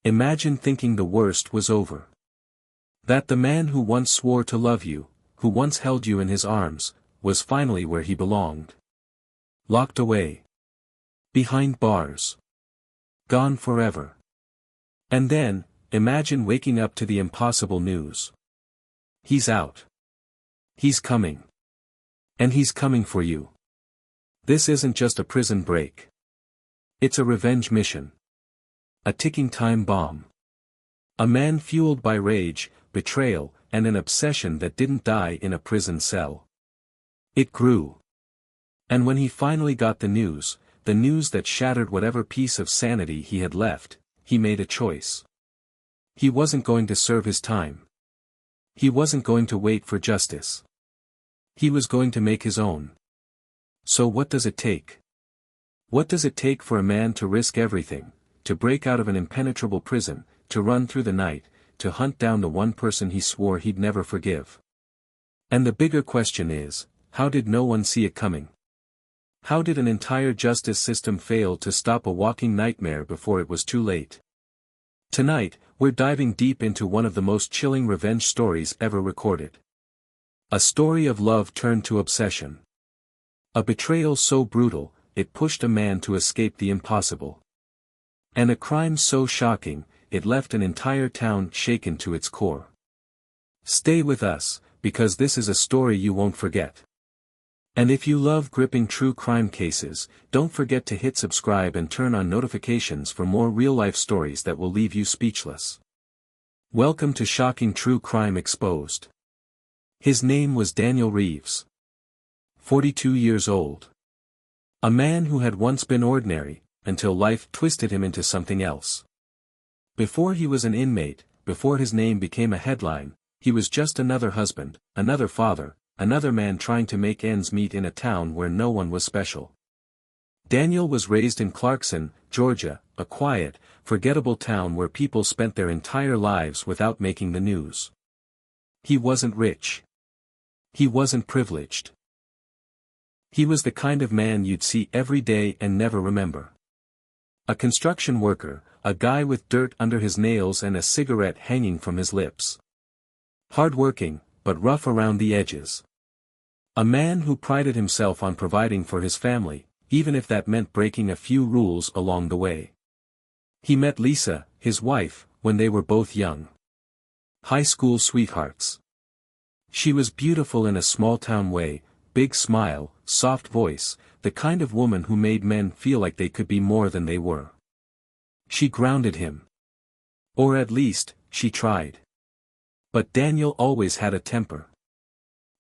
Imagine thinking the worst was over. That the man who once swore to love you, who once held you in his arms, was finally where he belonged. Locked away. Behind bars. Gone forever. And then, imagine waking up to the impossible news. He's out. He's coming. And he's coming for you. This isn't just a prison break. It's a revenge mission. A ticking time bomb. A man fueled by rage, betrayal, and an obsession that didn't die in a prison cell. It grew. And when he finally got the news that shattered whatever piece of sanity he had left, he made a choice. He wasn't going to serve his time. He wasn't going to wait for justice. He was going to make his own. So what does it take? What does it take for a man to risk everything, to break out of an impenetrable prison, to run through the night, to hunt down the one person he swore he'd never forgive? And the bigger question is, how did no one see it coming? How did an entire justice system fail to stop a walking nightmare before it was too late? Tonight, we're diving deep into one of the most chilling revenge stories ever recorded. A story of love turned to obsession. A betrayal so brutal, it pushed a man to escape the impossible. And a crime so shocking, it left an entire town shaken to its core. Stay with us, because this is a story you won't forget. And if you love gripping true crime cases, don't forget to hit subscribe and turn on notifications for more real-life stories that will leave you speechless. Welcome to Shocking True Crime Exposed. His name was Daniel Reeves. 42 years old. A man who had once been ordinary, until life twisted him into something else. Before he was an inmate, before his name became a headline, he was just another husband, another father, another man trying to make ends meet in a town where no one was special. Daniel was raised in Clarkson, Georgia, a quiet, forgettable town where people spent their entire lives without making the news. He wasn't rich. He wasn't privileged. He was the kind of man you'd see every day and never remember. A construction worker, a guy with dirt under his nails and a cigarette hanging from his lips. Hard-working, but rough around the edges. A man who prided himself on providing for his family, even if that meant breaking a few rules along the way. He met Lisa, his wife, when they were both young. High school sweethearts. She was beautiful in a small-town way, big smile, soft voice, the kind of woman who made men feel like they could be more than they were. She grounded him. Or at least, she tried. But Daniel always had a temper.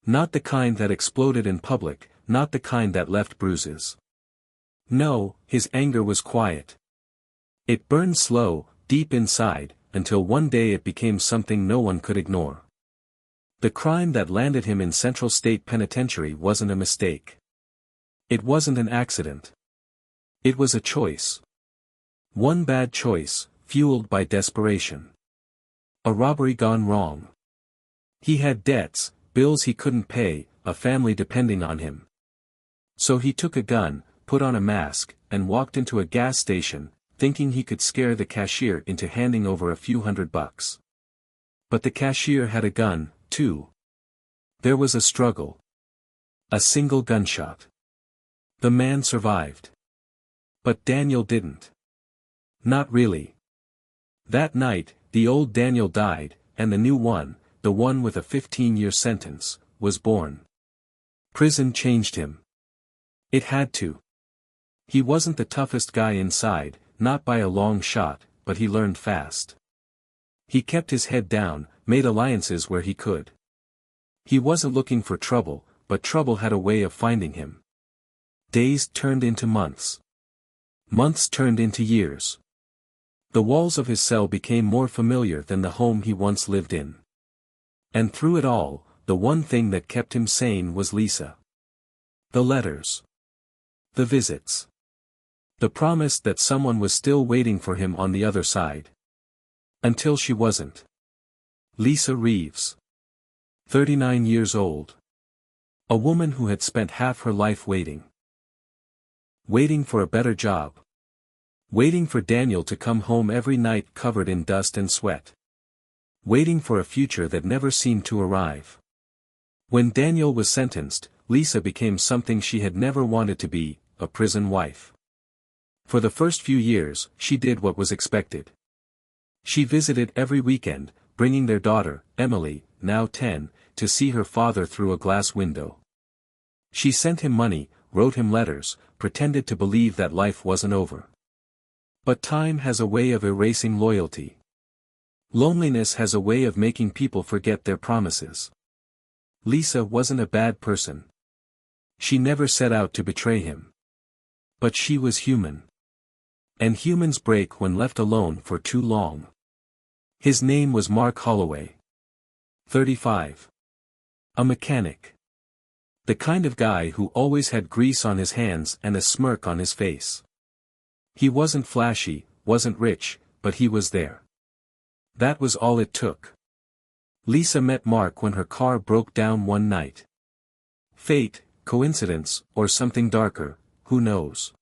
Not the kind that exploded in public, not the kind that left bruises. No, his anger was quiet. It burned slow, deep inside, until one day it became something no one could ignore. The crime that landed him in Central State Penitentiary wasn't a mistake. It wasn't an accident. It was a choice. One bad choice, fueled by desperation. A robbery gone wrong. He had debts, bills he couldn't pay, a family depending on him. So he took a gun, put on a mask, and walked into a gas station, thinking he could scare the cashier into handing over a few $100. But the cashier had a gun, too. There was a struggle. A single gunshot. The man survived. But Daniel didn't. Not really. That night, the old Daniel died, and the new one, the one with a 15-year sentence, was born. Prison changed him. It had to. He wasn't the toughest guy inside, not by a long shot, but he learned fast. He kept his head down, made alliances where he could. He wasn't looking for trouble, but trouble had a way of finding him. Days turned into months. Months turned into years. The walls of his cell became more familiar than the home he once lived in. And through it all, the one thing that kept him sane was Lisa. The letters. The visits. The promise that someone was still waiting for him on the other side. Until she wasn't. Lisa Reeves. 39 years old. A woman who had spent half her life waiting. Waiting for a better job. Waiting for Daniel to come home every night covered in dust and sweat. Waiting for a future that never seemed to arrive. When Daniel was sentenced, Lisa became something she had never wanted to be, a prison wife. For the first few years, she did what was expected. She visited every weekend, bringing their daughter, Emily, now 10, to see her father through a glass window. She sent him money, wrote him letters, pretended to believe that life wasn't over. But time has a way of erasing loyalty. Loneliness has a way of making people forget their promises. Lisa wasn't a bad person. She never set out to betray him. But she was human. And humans break when left alone for too long. His name was Mark Holloway. 35. A mechanic. The kind of guy who always had grease on his hands and a smirk on his face. He wasn't flashy, wasn't rich, but he was there. That was all it took. Lisa met Mark when her car broke down one night. Fate, coincidence, or something darker, who knows?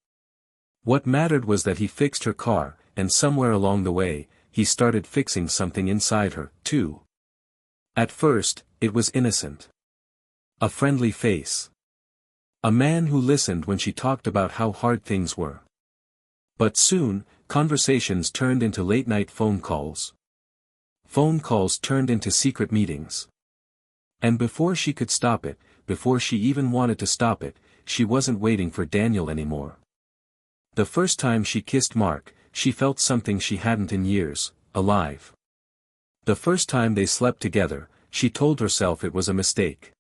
What mattered was that he fixed her car, and somewhere along the way, he started fixing something inside her, too. At first, it was innocent. A friendly face. A man who listened when she talked about how hard things were. But soon, conversations turned into late-night phone calls. Phone calls turned into secret meetings. And before she could stop it, before she even wanted to stop it, she wasn't waiting for Daniel anymore. The first time she kissed Mark, she felt something she hadn't in years, alive. The first time they slept together, she told herself it was a mistake.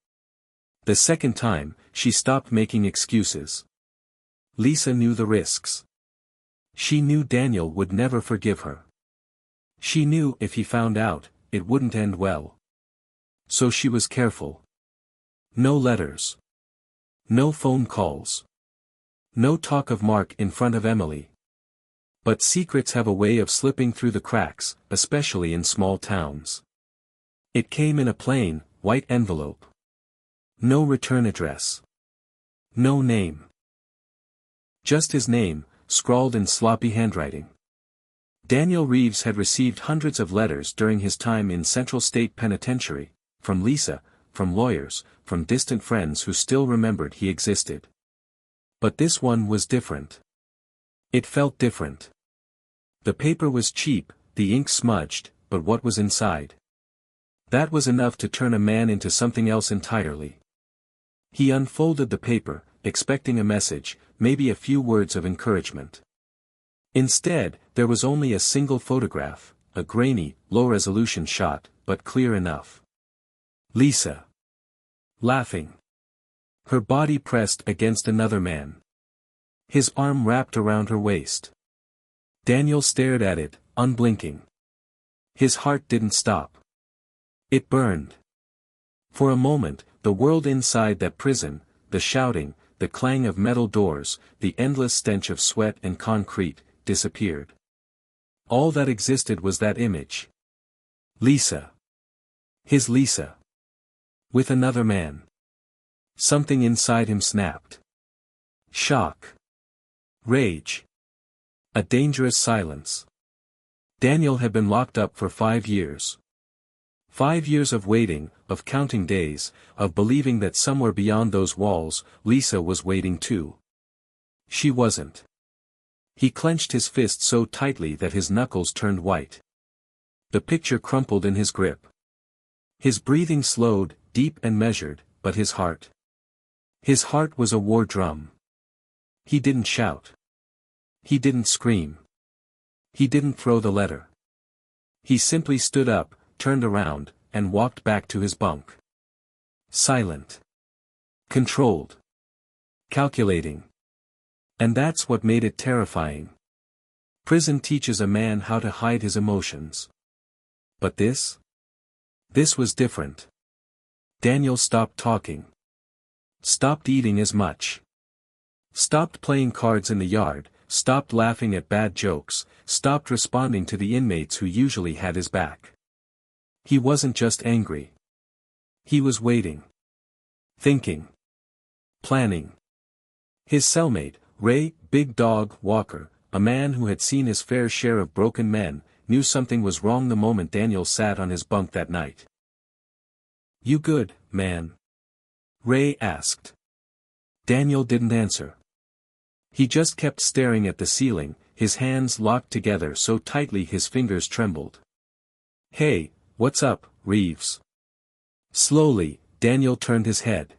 The second time, she stopped making excuses. Lisa knew the risks. She knew Daniel would never forgive her. She knew if he found out, it wouldn't end well. So she was careful. No letters. No phone calls. No talk of Mark in front of Emily. But secrets have a way of slipping through the cracks, especially in small towns. It came in a plain, white envelope. No return address. No name. Just his name, scrawled in sloppy handwriting. Daniel Reeves had received hundreds of letters during his time in Central State Penitentiary, from Lisa, from lawyers, from distant friends who still remembered he existed. But this one was different. It felt different. The paper was cheap, the ink smudged, but what was inside? That was enough to turn a man into something else entirely. He unfolded the paper, expecting a message, maybe a few words of encouragement. Instead, there was only a single photograph, a grainy, low-resolution shot, but clear enough. Lisa. Laughing. Her body pressed against another man. His arm wrapped around her waist. Daniel stared at it, unblinking. His heart didn't stop. It burned. For a moment, the world inside that prison, the shouting, the clang of metal doors, the endless stench of sweat and concrete, disappeared. All that existed was that image. Lisa. His Lisa. With another man. Something inside him snapped. Shock. Rage. A dangerous silence. Daniel had been locked up for 5 years. 5 years of waiting, of counting days, of believing that somewhere beyond those walls, Lisa was waiting too. She wasn't. He clenched his fist so tightly that his knuckles turned white. The picture crumpled in his grip. His breathing slowed, deep and measured, but his heart. His heart was a war drum. He didn't shout. He didn't scream. He didn't throw the letter. He simply stood up, turned around, and walked back to his bunk. Silent. Controlled. Calculating. And that's what made it terrifying. Prison teaches a man how to hide his emotions. But this? This was different. Daniel stopped talking. Stopped eating as much. Stopped playing cards in the yard, stopped laughing at bad jokes, stopped responding to the inmates who usually had his back. He wasn't just angry. He was waiting. Thinking. Planning. His cellmate, Ray, Big Dog Walker, a man who had seen his fair share of broken men, knew something was wrong the moment Daniel sat on his bunk that night. "You good, man?" Ray asked. Daniel didn't answer. He just kept staring at the ceiling, his hands locked together so tightly his fingers trembled. "Hey, what's up, Reeves?" Slowly, Daniel turned his head.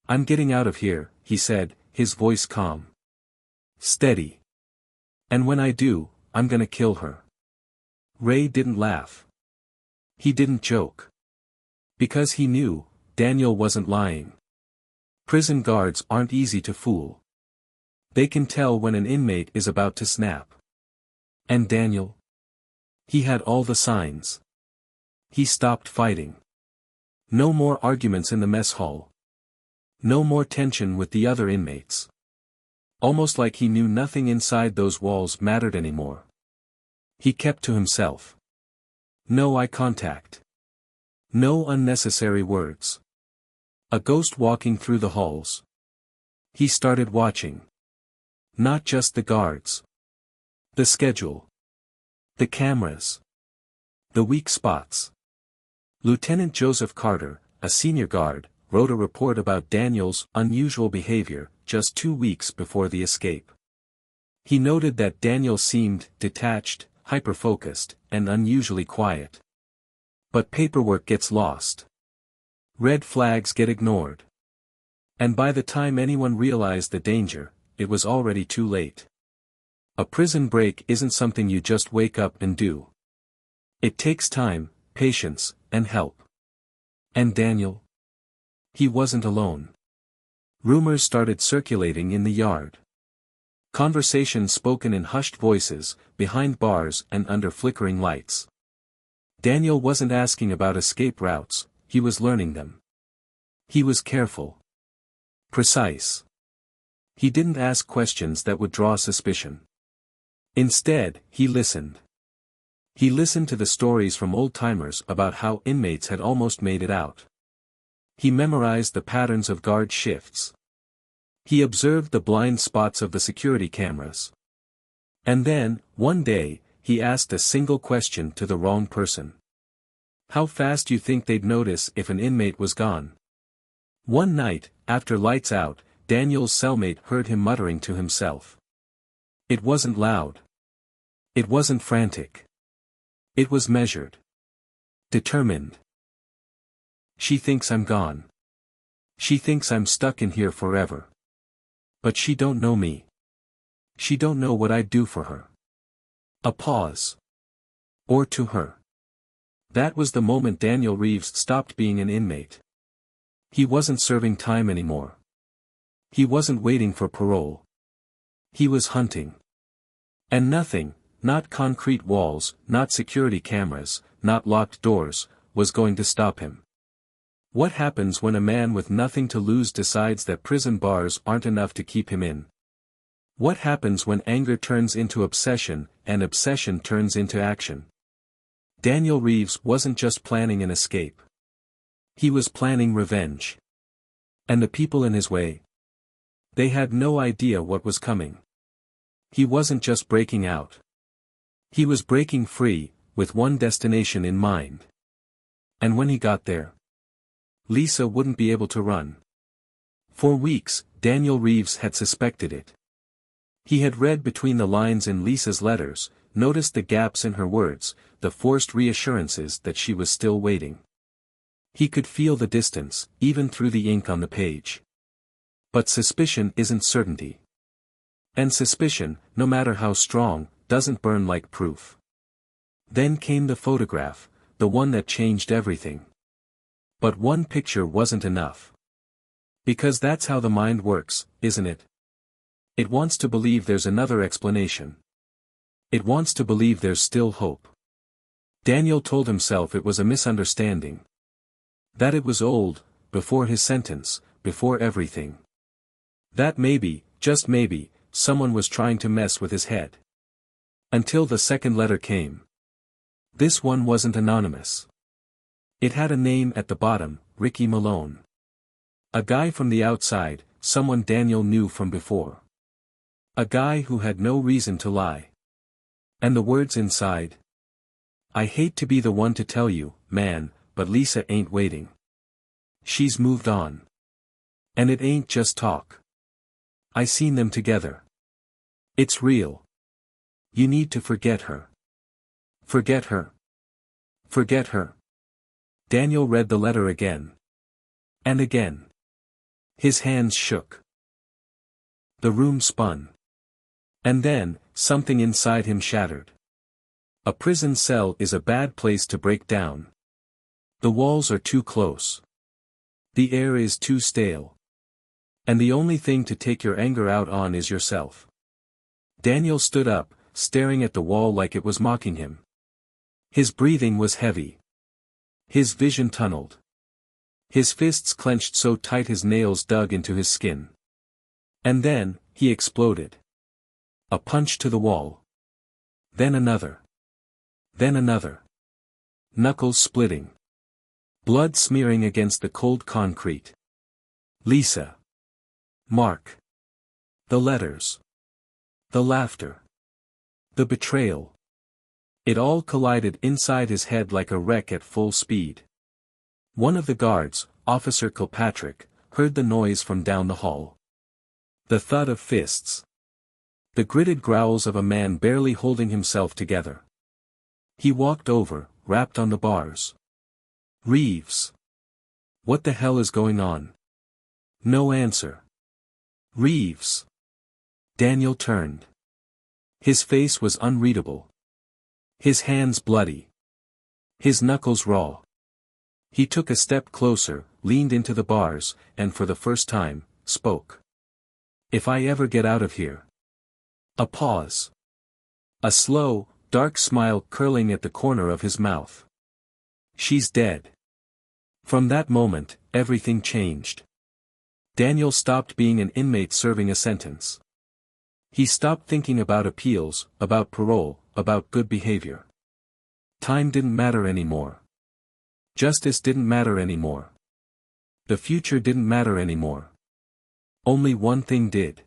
"I'm getting out of here," he said, his voice calm. "Steady. And when I do, I'm gonna kill her." Ray didn't laugh. He didn't joke. Because he knew, Daniel wasn't lying. Prison guards aren't easy to fool. They can tell when an inmate is about to snap. And Daniel? He had all the signs. He stopped fighting. No more arguments in the mess hall. No more tension with the other inmates. Almost like he knew nothing inside those walls mattered anymore. He kept to himself. No eye contact. No unnecessary words. A ghost walking through the halls. He started watching. Not just the guards. The schedule. The cameras. The weak spots. Lieutenant Joseph Carter, a senior guard, wrote a report about Daniel's unusual behavior just 2 weeks before the escape. He noted that Daniel seemed detached, hyper-focused, and unusually quiet. But paperwork gets lost. Red flags get ignored. And by the time anyone realized the danger, it was already too late. A prison break isn't something you just wake up and do. It takes time, patience, and help. And Daniel? He wasn't alone. Rumors started circulating in the yard. Conversations spoken in hushed voices, behind bars and under flickering lights. Daniel wasn't asking about escape routes, he was learning them. He was careful. Precise. He didn't ask questions that would draw suspicion. Instead, he listened. He listened to the stories from old-timers about how inmates had almost made it out. He memorized the patterns of guard shifts. He observed the blind spots of the security cameras. And then, one day, he asked a single question to the wrong person. How fast you think they'd notice if an inmate was gone? One night, after lights out, Daniel's cellmate heard him muttering to himself. It wasn't loud. It wasn't frantic. It was measured. Determined. She thinks I'm gone. She thinks I'm stuck in here forever. But she don't know me. She don't know what I'd do for her. A pause. Or to her. That was the moment Daniel Reeves stopped being an inmate. He wasn't serving time anymore. He wasn't waiting for parole. He was hunting. And nothing, not concrete walls, not security cameras, not locked doors, was going to stop him. What happens when a man with nothing to lose decides that prison bars aren't enough to keep him in? What happens when anger turns into obsession, and obsession turns into action? Daniel Reeves wasn't just planning an escape. He was planning revenge. And the people in his way? They had no idea what was coming. He wasn't just breaking out. He was breaking free, with one destination in mind. And when he got there, Lisa wouldn't be able to run. For weeks, Daniel Reeves had suspected it. He had read between the lines in Lisa's letters, noticed the gaps in her words, the forced reassurances that she was still waiting. He could feel the distance, even through the ink on the page. But suspicion isn't certainty. And suspicion, no matter how strong, doesn't burn like proof. Then came the photograph, the one that changed everything. But one picture wasn't enough. Because that's how the mind works, isn't it? It wants to believe there's another explanation. It wants to believe there's still hope. Daniel told himself it was a misunderstanding. That it was old, before his sentence, before everything. That maybe, just maybe, someone was trying to mess with his head. Until the second letter came. This one wasn't anonymous. It had a name at the bottom, Ricky Malone. A guy from the outside, someone Daniel knew from before. A guy who had no reason to lie. And the words inside. I hate to be the one to tell you, man, but Lisa ain't waiting. She's moved on. And it ain't just talk. I seen them together. It's real. You need to forget her. Forget her. Forget her. Daniel read the letter again. And again. His hands shook. The room spun. And then, something inside him shattered. A prison cell is a bad place to break down. The walls are too close. The air is too stale. And the only thing to take your anger out on is yourself. Daniel stood up, staring at the wall like it was mocking him. His breathing was heavy. His vision tunneled. His fists clenched so tight his nails dug into his skin. And then, he exploded. A punch to the wall. Then another. Then another. Knuckles splitting. Blood smearing against the cold concrete. Lisa. Mark. The letters. The laughter. The betrayal. It all collided inside his head like a wreck at full speed. One of the guards, Officer Kilpatrick, heard the noise from down the hall. The thud of fists. The gritted growls of a man barely holding himself together. He walked over, rapped on the bars. Reeves. What the hell is going on? No answer. Reeves. Daniel turned. His face was unreadable. His hands bloody. His knuckles raw. He took a step closer, leaned into the bars, and for the first time, spoke. If I ever get out of here. A pause. A slow, dark smile curling at the corner of his mouth. She's dead. From that moment, everything changed. Daniel stopped being an inmate serving a sentence. He stopped thinking about appeals, about parole, about good behavior. Time didn't matter anymore. Justice didn't matter anymore. The future didn't matter anymore. Only one thing did.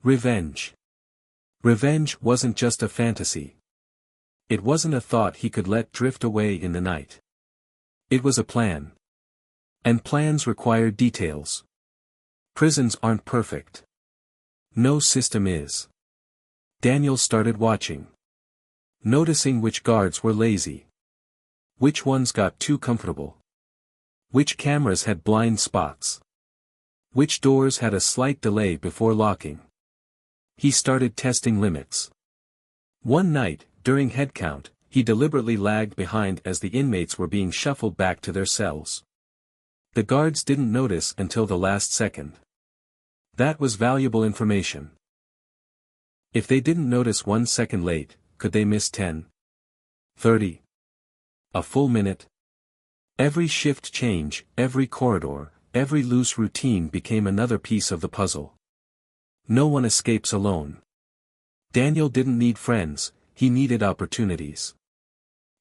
Revenge. Revenge wasn't just a fantasy. It wasn't a thought he could let drift away in the night. It was a plan. And plans require details. Prisons aren't perfect. No system is. Daniel started watching. Noticing which guards were lazy. Which ones got too comfortable. Which cameras had blind spots. Which doors had a slight delay before locking. He started testing limits. One night, during headcount, he deliberately lagged behind as the inmates were being shuffled back to their cells. The guards didn't notice until the last second. That was valuable information. If they didn't notice 1 second late, could they miss 10? 30? A full minute? Every shift change, every corridor, every loose routine became another piece of the puzzle. No one escapes alone. Daniel didn't need friends, he needed opportunities.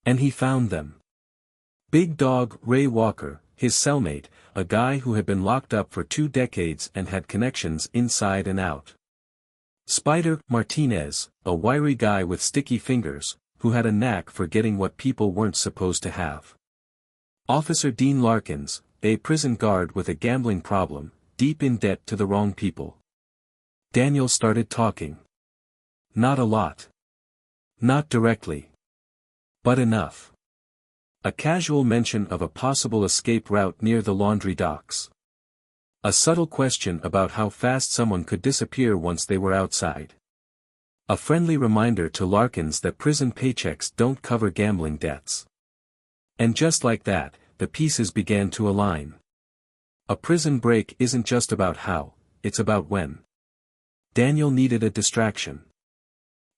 And he found them. Big Dog Ray Walker, his cellmate, a guy who had been locked up for 2 decades and had connections inside and out. Spider Martinez, a wiry guy with sticky fingers, who had a knack for getting what people weren't supposed to have. Officer Dean Larkins, a prison guard with a gambling problem, deep in debt to the wrong people. Daniel started talking. Not a lot. Not directly. But enough. A casual mention of a possible escape route near the laundry docks. A subtle question about how fast someone could disappear once they were outside. A friendly reminder to Larkins that prison paychecks don't cover gambling debts. And just like that, the pieces began to align. A prison break isn't just about how, it's about when. Daniel needed a distraction.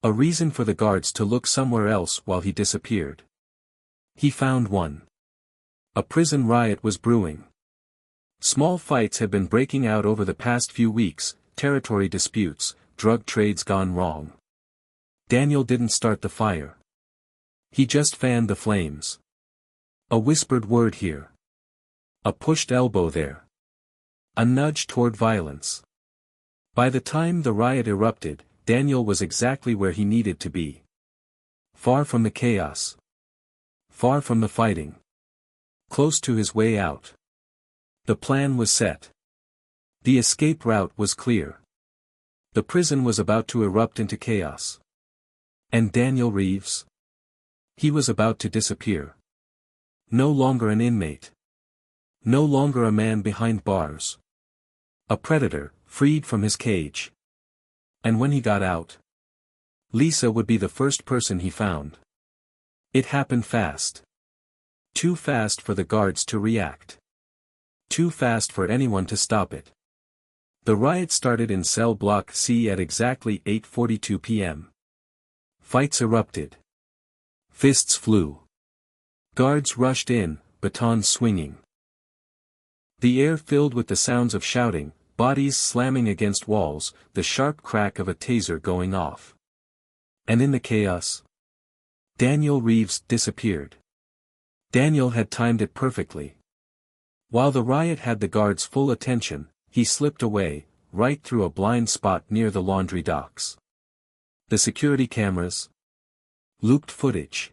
A reason for the guards to look somewhere else while he disappeared. He found one. A prison riot was brewing. Small fights had been breaking out over the past few weeks, territory disputes, drug trades gone wrong. Daniel didn't start the fire. He just fanned the flames. A whispered word here. A pushed elbow there. A nudge toward violence. By the time the riot erupted, Daniel was exactly where he needed to be. Far from the chaos. Far from the fighting. Close to his way out. The plan was set. The escape route was clear. The prison was about to erupt into chaos. And Daniel Reeves? He was about to disappear. No longer an inmate. No longer a man behind bars. A predator, freed from his cage. And when he got out, Lisa would be the first person he found. It happened fast. Too fast for the guards to react. Too fast for anyone to stop it. The riot started in cell block C at exactly 8:42 p.m. Fights erupted. Fists flew. Guards rushed in, batons swinging. The air filled with the sounds of shouting, bodies slamming against walls, the sharp crack of a taser going off. And in the chaos, Daniel Reeves disappeared. Daniel had timed it perfectly. While the riot had the guards' full attention, he slipped away, right through a blind spot near the laundry docks. The security cameras. Looped footage.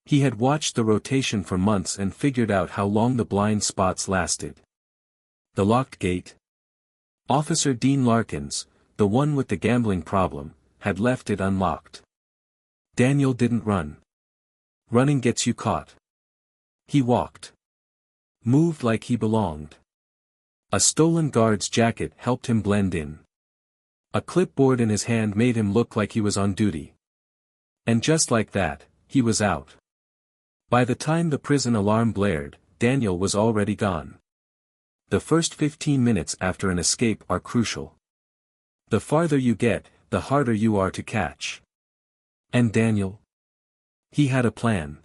He had watched the rotation for months and figured out how long the blind spots lasted. The locked gate. Officer Dean Larkins, the one with the gambling problem, had left it unlocked. Daniel didn't run. Running gets you caught. He walked. Moved like he belonged. A stolen guard's jacket helped him blend in. A clipboard in his hand made him look like he was on duty. And just like that, he was out. By the time the prison alarm blared, Daniel was already gone. The first 15 minutes after an escape are crucial. The farther you get, the harder you are to catch. And Daniel? He had a plan.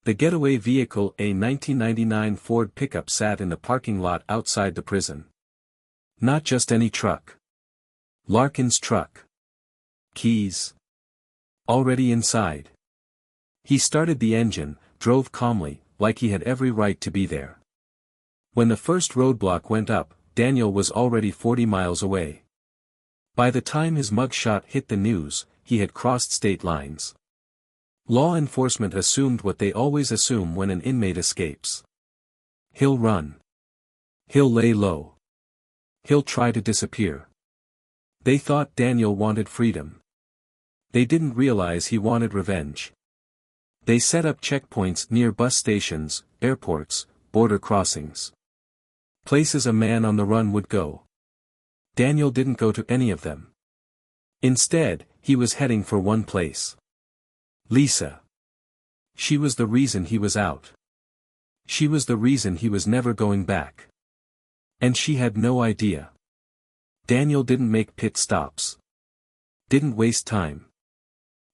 The getaway vehicle, a 1999 Ford pickup, sat in the parking lot outside the prison. Not just any truck. Larkin's truck. Keys. Already inside. He started the engine, drove calmly, like he had every right to be there. When the first roadblock went up, Daniel was already 40 miles away. By the time his mugshot hit the news, he had crossed state lines. Law enforcement assumed what they always assume when an inmate escapes. He'll run. He'll lay low. He'll try to disappear. They thought Daniel wanted freedom. They didn't realize he wanted revenge. They set up checkpoints near bus stations, airports, border crossings. Places a man on the run would go. Daniel didn't go to any of them. Instead, he was heading for one place. Lisa. She was the reason he was out. She was the reason he was never going back. And she had no idea. Daniel didn't make pit stops. Didn't waste time.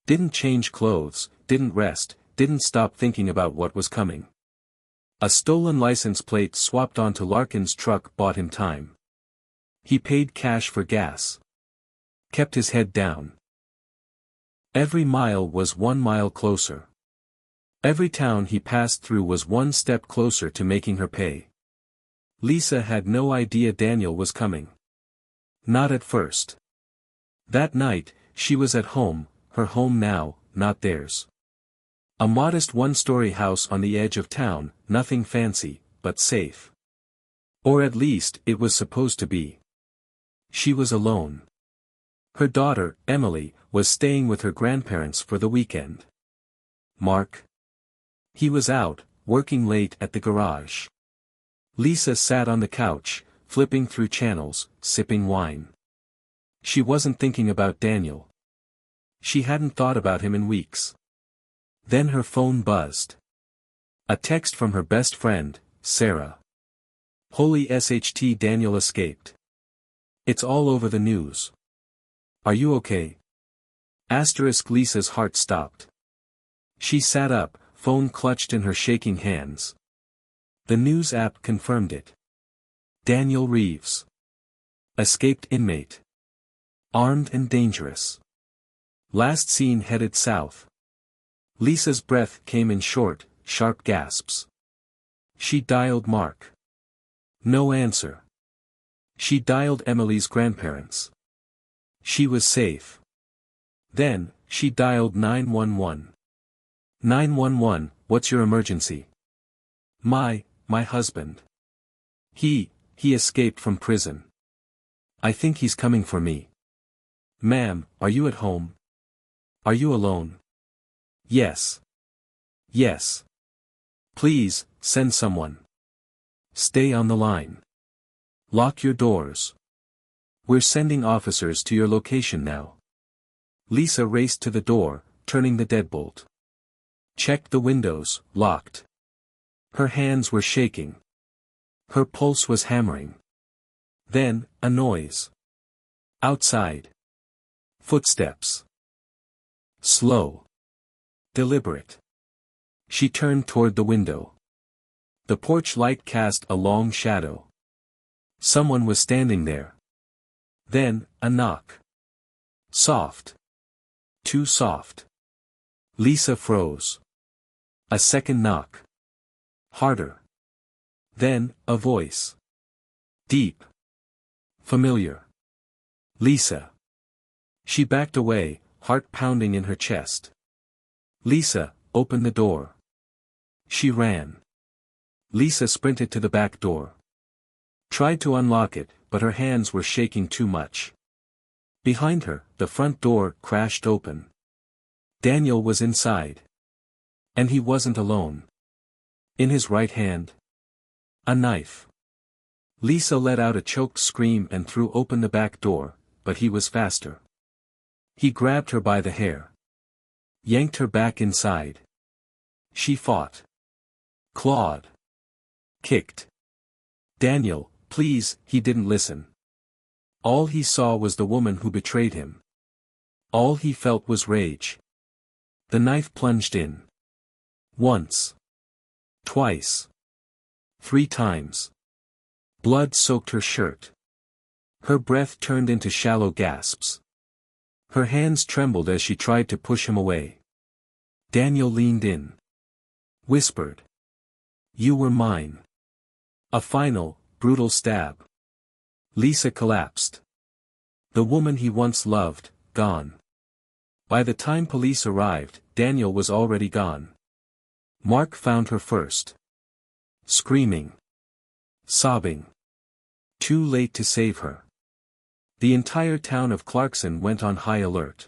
Didn't change clothes, didn't rest, didn't stop thinking about what was coming. A stolen license plate swapped onto Larkin's truck bought him time. He paid cash for gas. Kept his head down. Every mile was 1 mile closer. Every town he passed through was one step closer to making her pay. Lisa had no idea Daniel was coming. Not at first. That night, she was at home, her home now, not theirs. A modest one-story house on the edge of town, nothing fancy, but safe. Or at least, it was supposed to be. She was alone. Her daughter, Emily, was staying with her grandparents for the weekend. Mark? He was out, working late at the garage. Lisa sat on the couch, flipping through channels, sipping wine. She wasn't thinking about Daniel. She hadn't thought about him in weeks. Then her phone buzzed. A text from her best friend, Sarah. Holy SHT, Daniel escaped. It's all over the news. Are you okay? Asterisk. Lisa's heart stopped. She sat up, phone clutched in her shaking hands. The news app confirmed it. Daniel Reeves. Escaped inmate. Armed and dangerous. Last seen headed south. Lisa's breath came in short, sharp gasps. She dialed Mark. No answer. She dialed Emily's grandparents. She was safe. Then, she dialed 911. 911, what's your emergency? My husband. He escaped from prison. I think he's coming for me. Ma'am, are you at home? Are you alone? Yes. Yes. Please, send someone. Stay on the line. Lock your doors. We're sending officers to your location now. Lisa raced to the door, turning the deadbolt. Checked the windows, locked. Her hands were shaking. Her pulse was hammering. Then, a noise. Outside. Footsteps. Slow. Deliberate. She turned toward the window. The porch light cast a long shadow. Someone was standing there. Then, a knock. Soft. Too soft. Lisa froze. A second knock. Harder. Then, a voice. Deep. Familiar. Lisa. She backed away, heart pounding in her chest. Lisa, open the door. She ran. Lisa sprinted to the back door. Tried to unlock it, but her hands were shaking too much. Behind her, the front door crashed open. Daniel was inside. And he wasn't alone. In his right hand, a knife. Lisa let out a choked scream and threw open the back door, but he was faster. He grabbed her by the hair. Yanked her back inside. She fought. Clawed. Kicked. Daniel, please, he didn't listen. All he saw was the woman who betrayed him. All he felt was rage. The knife plunged in. Once. Twice. 3 times. Blood soaked her shirt. Her breath turned into shallow gasps. Her hands trembled as she tried to push him away. Daniel leaned in. Whispered. You were mine. A final, brutal stab. Lisa collapsed. The woman he once loved, gone. By the time police arrived, Daniel was already gone. Mark found her first. Screaming. Sobbing. Too late to save her. The entire town of Clarkson went on high alert.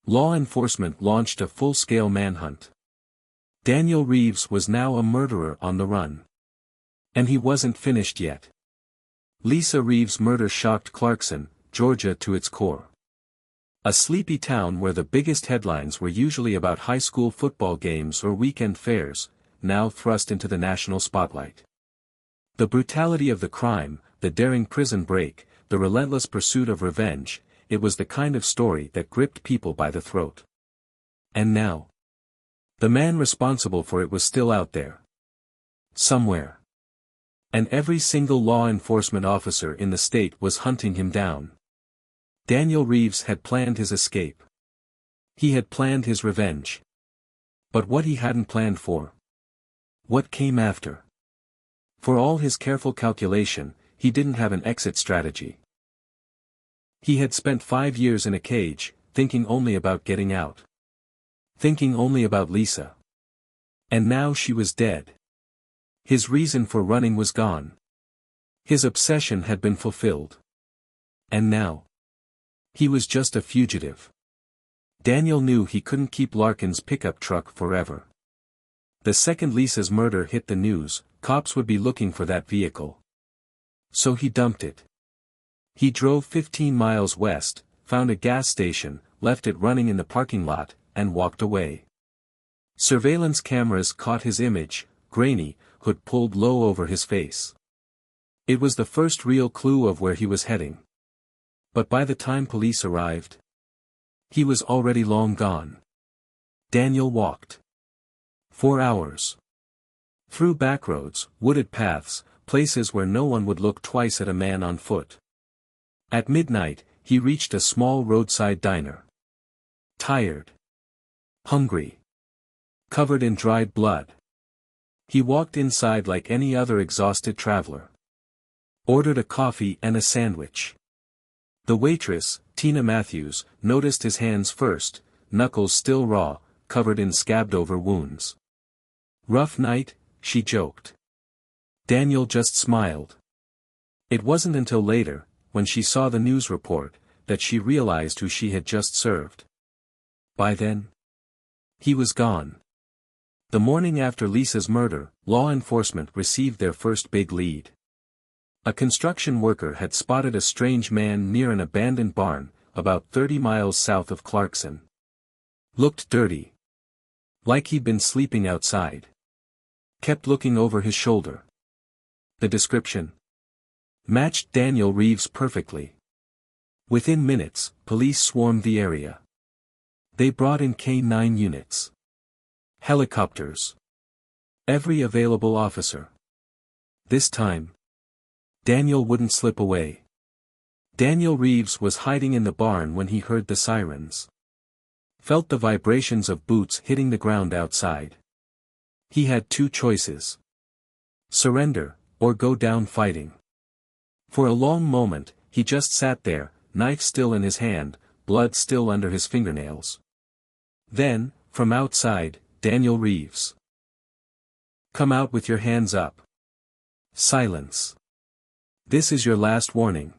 Law enforcement launched a full-scale manhunt. Daniel Reeves was now a murderer on the run. And he wasn't finished yet. Lisa Reeves' murder shocked Clarkson, Georgia to its core. A sleepy town where the biggest headlines were usually about high school football games or weekend fairs, now thrust into the national spotlight. The brutality of the crime, the daring prison break, the relentless pursuit of revenge, it was the kind of story that gripped people by the throat. And now, the man responsible for it was still out there. Somewhere. And every single law enforcement officer in the state was hunting him down. Daniel Reeves had planned his escape. He had planned his revenge. But what he hadn't planned for? What came after? For all his careful calculation, he didn't have an exit strategy. He had spent 5 years in a cage, thinking only about getting out. Thinking only about Lisa. And now she was dead. His reason for running was gone. His obsession had been fulfilled. And now? He was just a fugitive. Daniel knew he couldn't keep Larkin's pickup truck forever. The second Lisa's murder hit the news, cops would be looking for that vehicle. So he dumped it. He drove 15 miles west, found a gas station, left it running in the parking lot, and walked away. Surveillance cameras caught his image, grainy, hood pulled low over his face. It was the first real clue of where he was heading. But by the time police arrived, he was already long gone. Daniel walked. 4 hours. Through backroads, wooded paths, places where no one would look twice at a man on foot. At midnight, he reached a small roadside diner. Tired. Hungry. Covered in dried blood. He walked inside like any other exhausted traveler. Ordered a coffee and a sandwich. The waitress, Tina Matthews, noticed his hands first, knuckles still raw, covered in scabbed-over wounds. "Rough night," she joked. Daniel just smiled. It wasn't until later, when she saw the news report, that she realized who she had just served. By then, he was gone. The morning after Lisa's murder, law enforcement received their first big lead. A construction worker had spotted a strange man near an abandoned barn, about 30 miles south of Clarkson. Looked dirty. Like he'd been sleeping outside. Kept looking over his shoulder. The description matched Daniel Reeves perfectly. Within minutes, police swarmed the area. They brought in K-9 units. Helicopters. Every available officer. This time, Daniel wouldn't slip away. Daniel Reeves was hiding in the barn when he heard the sirens. Felt the vibrations of boots hitting the ground outside. He had two choices. Surrender, or go down fighting. For a long moment, he just sat there, knife still in his hand, blood still under his fingernails. Then, from outside, Daniel Reeves. "Come out with your hands up." Silence. "This is your last warning."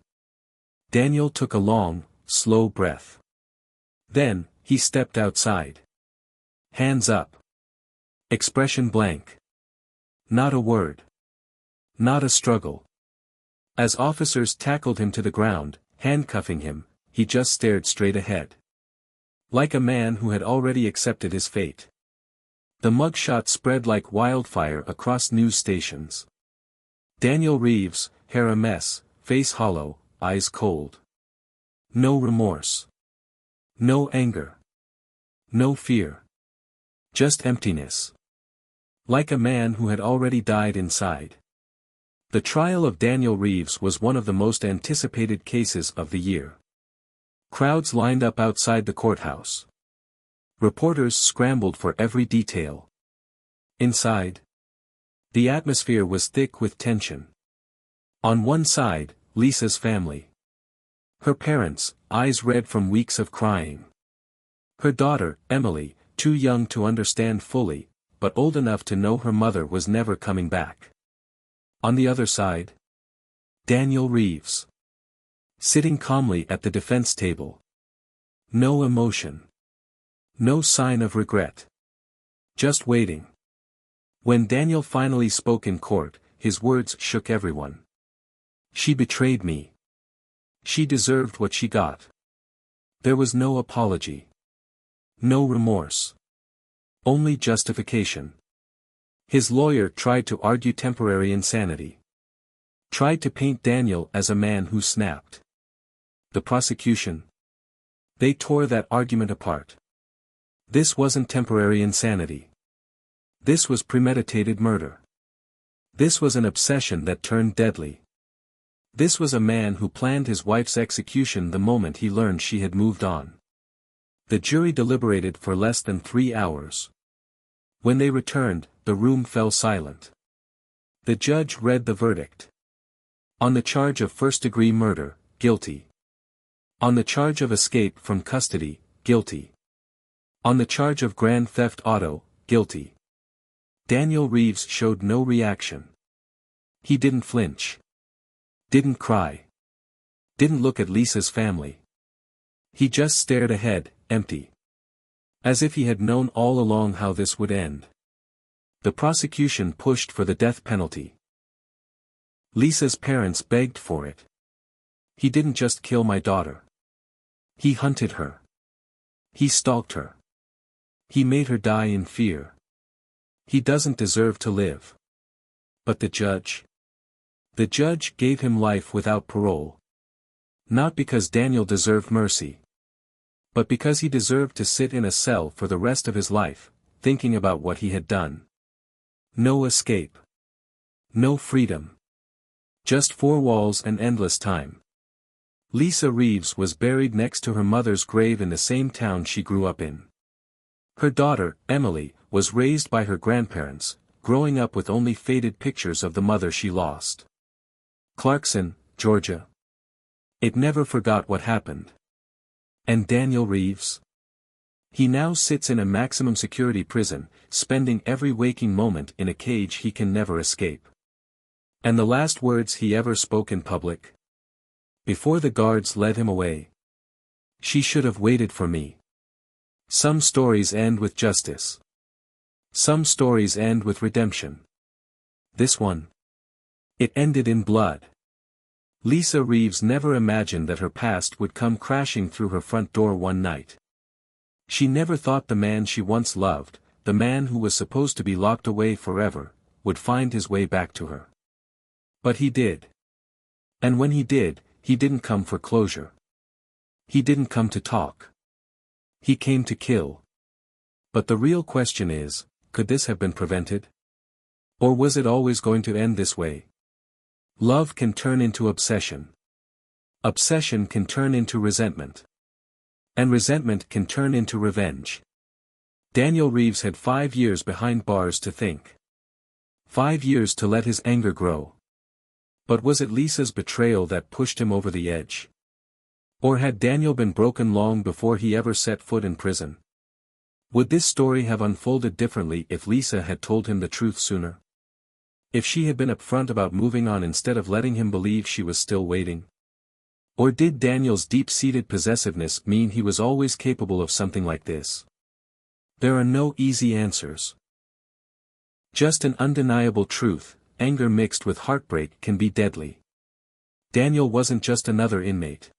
Daniel took a long, slow breath. Then, he stepped outside. Hands up. Expression blank. Not a word. Not a struggle. As officers tackled him to the ground, handcuffing him, he just stared straight ahead. Like a man who had already accepted his fate. The mugshot spread like wildfire across news stations. Daniel Reeves, hair a mess, face hollow, eyes cold. No remorse. No anger. No fear. Just emptiness. Like a man who had already died inside. The trial of Daniel Reeves was one of the most anticipated cases of the year. Crowds lined up outside the courthouse. Reporters scrambled for every detail. Inside, the atmosphere was thick with tension. On one side, Lisa's family. Her parents, eyes red from weeks of crying. Her daughter, Emily, too young to understand fully, but old enough to know her mother was never coming back. On the other side, Daniel Reeves. Sitting calmly at the defense table. No emotion. No sign of regret. Just waiting. When Daniel finally spoke in court, his words shook everyone. "She betrayed me. She deserved what she got." There was no apology. No remorse. Only justification. His lawyer tried to argue temporary insanity. Tried to paint Daniel as a man who snapped. The prosecution. They tore that argument apart. This wasn't temporary insanity. This was premeditated murder. This was an obsession that turned deadly. This was a man who planned his wife's execution the moment he learned she had moved on. The jury deliberated for less than 3 hours. When they returned, the room fell silent. The judge read the verdict. On the charge of first-degree murder, guilty. On the charge of escape from custody, guilty. On the charge of grand theft auto, guilty. Daniel Reeves showed no reaction. He didn't flinch. Didn't cry. Didn't look at Lisa's family. He just stared ahead, empty. As if he had known all along how this would end. The prosecution pushed for the death penalty. Lisa's parents begged for it. "He didn't just kill my daughter. He hunted her. He stalked her. He made her die in fear. He doesn't deserve to live." But the judge? The judge gave him life without parole. Not because Daniel deserved mercy. But because he deserved to sit in a cell for the rest of his life, thinking about what he had done. No escape. No freedom. Just 4 walls and endless time. Lisa Reeves was buried next to her mother's grave in the same town she grew up in. Her daughter, Emily, was raised by her grandparents, growing up with only faded pictures of the mother she lost. Clarkson, Georgia. It never forgot what happened. And Daniel Reeves? He now sits in a maximum security prison, spending every waking moment in a cage he can never escape. And the last words he ever spoke in public? Before the guards led him away. She should have waited for me. Some stories end with justice. Some stories end with redemption. This one? It ended in blood. Lisa Reeves never imagined that her past would come crashing through her front door one night. She never thought the man she once loved, the man who was supposed to be locked away forever, would find his way back to her. But he did. And when he did, he didn't come for closure. He didn't come to talk. He came to kill. But the real question is, could this have been prevented? Or was it always going to end this way? Love can turn into obsession. Obsession can turn into resentment. And resentment can turn into revenge. Daniel Reeves had 5 years behind bars to think. 5 years to let his anger grow. But was it Lisa's betrayal that pushed him over the edge? Or had Daniel been broken long before he ever set foot in prison? Would this story have unfolded differently if Lisa had told him the truth sooner? If she had been upfront about moving on instead of letting him believe she was still waiting? Or did Daniel's deep-seated possessiveness mean he was always capable of something like this? There are no easy answers. Just an undeniable truth, anger mixed with heartbreak can be deadly. Daniel wasn't just another inmate.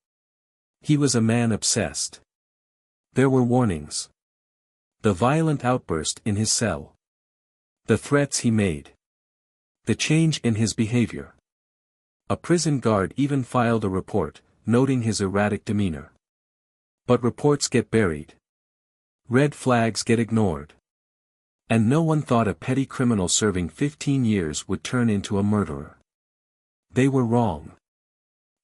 He was a man obsessed. There were warnings. The violent outburst in his cell. The threats he made. The change in his behavior. A prison guard even filed a report, noting his erratic demeanor. But reports get buried. Red flags get ignored. And no one thought a petty criminal serving 15 years would turn into a murderer. They were wrong.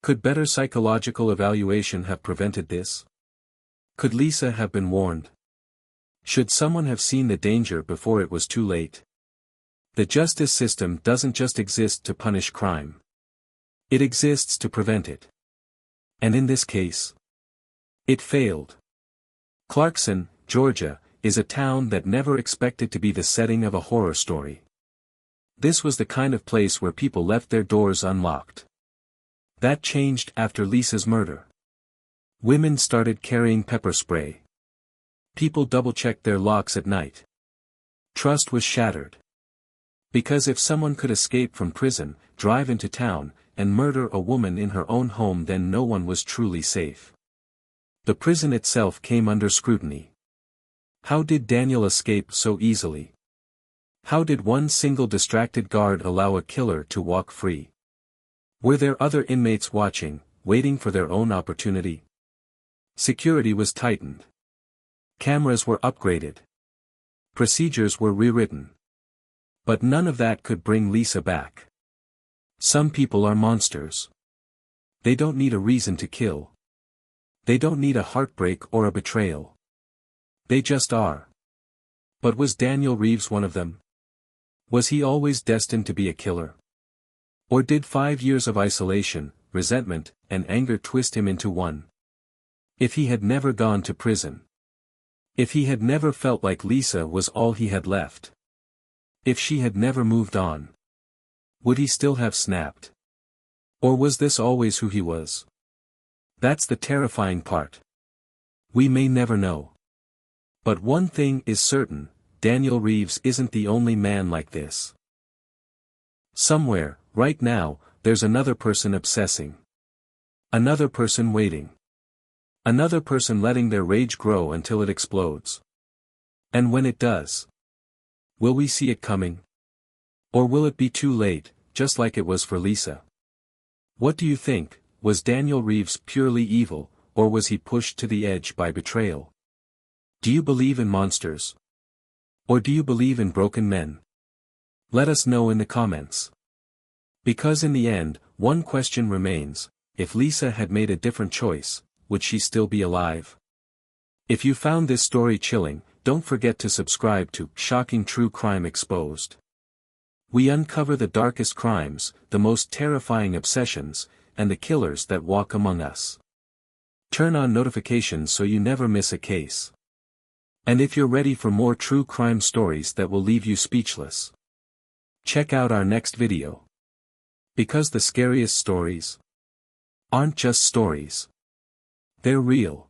Could better psychological evaluation have prevented this? Could Lisa have been warned? Should someone have seen the danger before it was too late? The justice system doesn't just exist to punish crime. It exists to prevent it. And in this case, it failed. Clarkson, Georgia, is a town that never expected to be the setting of a horror story. This was the kind of place where people left their doors unlocked. That changed after Lisa's murder. Women started carrying pepper spray. People double-checked their locks at night. Trust was shattered. Because if someone could escape from prison, drive into town, and murder a woman in her own home, then no one was truly safe. The prison itself came under scrutiny. How did Daniel escape so easily? How did one single distracted guard allow a killer to walk free? Were there other inmates watching, waiting for their own opportunity? Security was tightened. Cameras were upgraded. Procedures were rewritten. But none of that could bring Lisa back. Some people are monsters. They don't need a reason to kill. They don't need a heartbreak or a betrayal. They just are. But was Daniel Reeves one of them? Was he always destined to be a killer? Or did 5 years of isolation, resentment, and anger twist him into one? If he had never gone to prison. If he had never felt like Lisa was all he had left. If she had never moved on. Would he still have snapped? Or was this always who he was? That's the terrifying part. We may never know. But one thing is certain, Daniel Reeves isn't the only man like this. Somewhere, right now, there's another person obsessing. Another person waiting. Another person letting their rage grow until it explodes. And when it does, will we see it coming? Or will it be too late, just like it was for Lisa? What do you think? Was Daniel Reeves purely evil, or was he pushed to the edge by betrayal? Do you believe in monsters? Or do you believe in broken men? Let us know in the comments. Because in the end, one question remains: if Lisa had made a different choice, would she still be alive? If you found this story chilling, don't forget to subscribe to Shocking True Crime Exposed. We uncover the darkest crimes, the most terrifying obsessions, and the killers that walk among us. Turn on notifications so you never miss a case. And if you're ready for more true crime stories that will leave you speechless, check out our next video. Because the scariest stories aren't just stories. They're real.